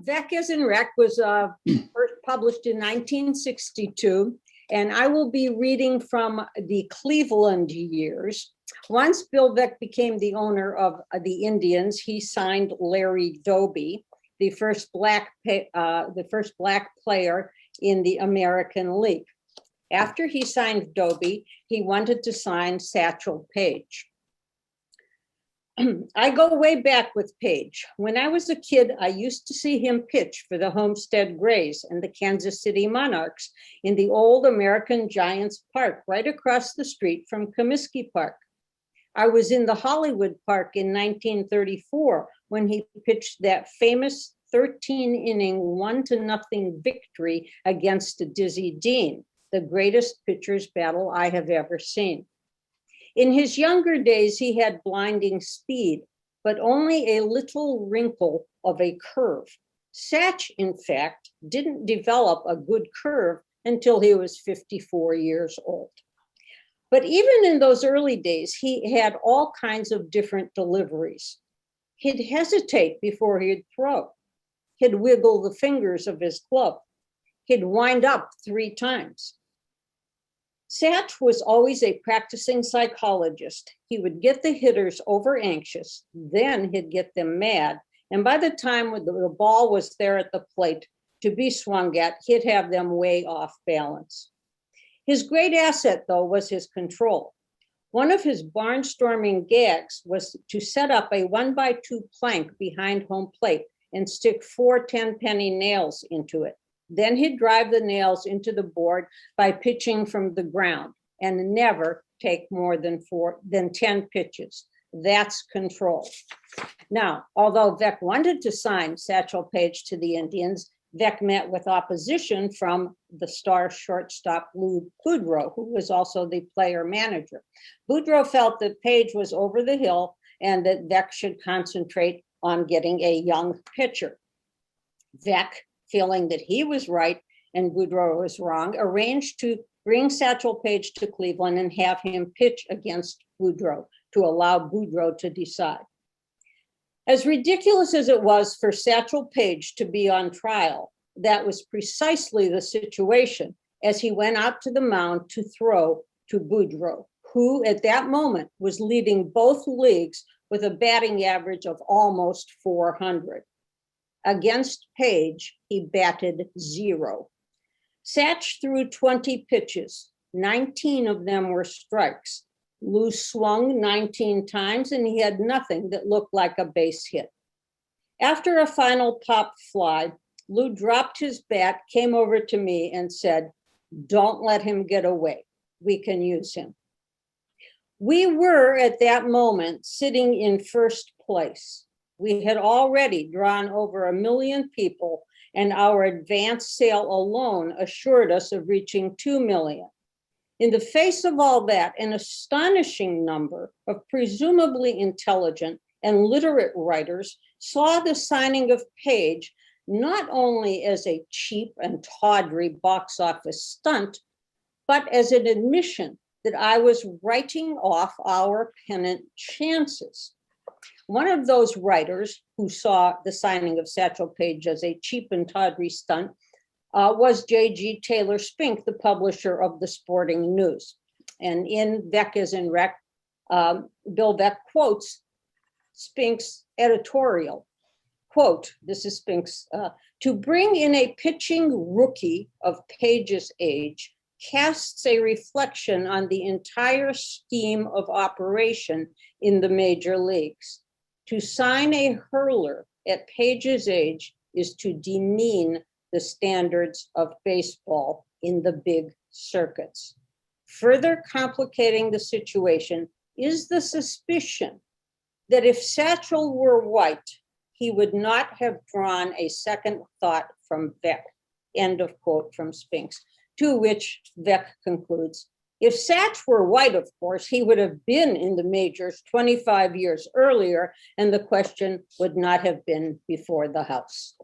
Veeck as in Wreck was first published in 1962, and I will be reading from the Cleveland years. Once Bill Veeck became the owner of the Indians, he signed Larry Doby, the first black player in the American League. After he signed Doby, he wanted to sign Satchel Paige. I go way back with Paige. When I was a kid, I used to see him pitch for the Homestead Grays and the Kansas City Monarchs in the old American Giants Park right across the street from Comiskey Park. I was in the Hollywood Park in 1934 when he pitched that famous 13-inning 1-0 victory against Dizzy Dean, the greatest pitcher's battle I have ever seen. In his younger days, he had blinding speed, but only a little wrinkle of a curve. Satch, in fact, didn't develop a good curve until he was 54 years old. But even in those early days, he had all kinds of different deliveries. He'd hesitate before he'd throw. He'd wiggle the fingers of his glove. He'd wind up 3 times. Satch was always a practicing psychologist. He would get the hitters over anxious, then he'd get them mad. And by the time the ball was there at the plate to be swung at, he'd have them way off balance. His great asset, though, was his control. One of his barnstorming gags was to set up a 1x2 plank behind home plate and stick 4 10-penny nails into it. Then he'd drive the nails into the board by pitching from the ground and never take more than 10 pitches. That's control. Now, although Veeck wanted to sign Satchel Paige to the Indians, Veeck met with opposition from the star shortstop Lou Boudreau, who was also the player manager. Boudreau felt that Paige was over the hill and that Veeck should concentrate on getting a young pitcher. Veeck, feeling that he was right and Boudreau was wrong, arranged to bring Satchel Paige to Cleveland and have him pitch against Boudreau to allow Boudreau to decide. As ridiculous as it was for Satchel Paige to be on trial, that was precisely the situation as he went out to the mound to throw to Boudreau, who at that moment was leading both leagues with a batting average of almost 400. Against Paige, he batted 0. Satch threw 20 pitches. 19 of them were strikes. Lou swung 19 times and he had nothing that looked like a base hit. After a final pop fly, Lou dropped his bat, came over to me and said, "Don't let him get away. We can use him." We were at that moment sitting in first place. We had already drawn over 1 million people, and our advance sale alone assured us of reaching 2 million. In the face of all that, an astonishing number of presumably intelligent and literate writers saw the signing of Paige not only as a cheap and tawdry box office stunt, but as an admission that I was writing off our pennant chances. One of those writers who saw the signing of Satchel Paige as a cheap and tawdry stunt was J.G. Taylor Spink, the publisher of the Sporting News. And in Veeck as in Wreck, Bill Veeck quotes Spink's editorial. Quote, this is Spink's, "To bring in a pitching rookie of Paige's age casts a reflection on the entire scheme of operation in the major leagues. To sign a hurler at Paige's age is to demean the standards of baseball in the big circuits. Further complicating the situation is the suspicion that if Satchel were white, he would not have drawn a second thought from Veeck." End of quote from Spinks. To which Veeck concludes, "If Satch were white, of course, he would have been in the majors 25 years earlier, and the question would not have been before the House."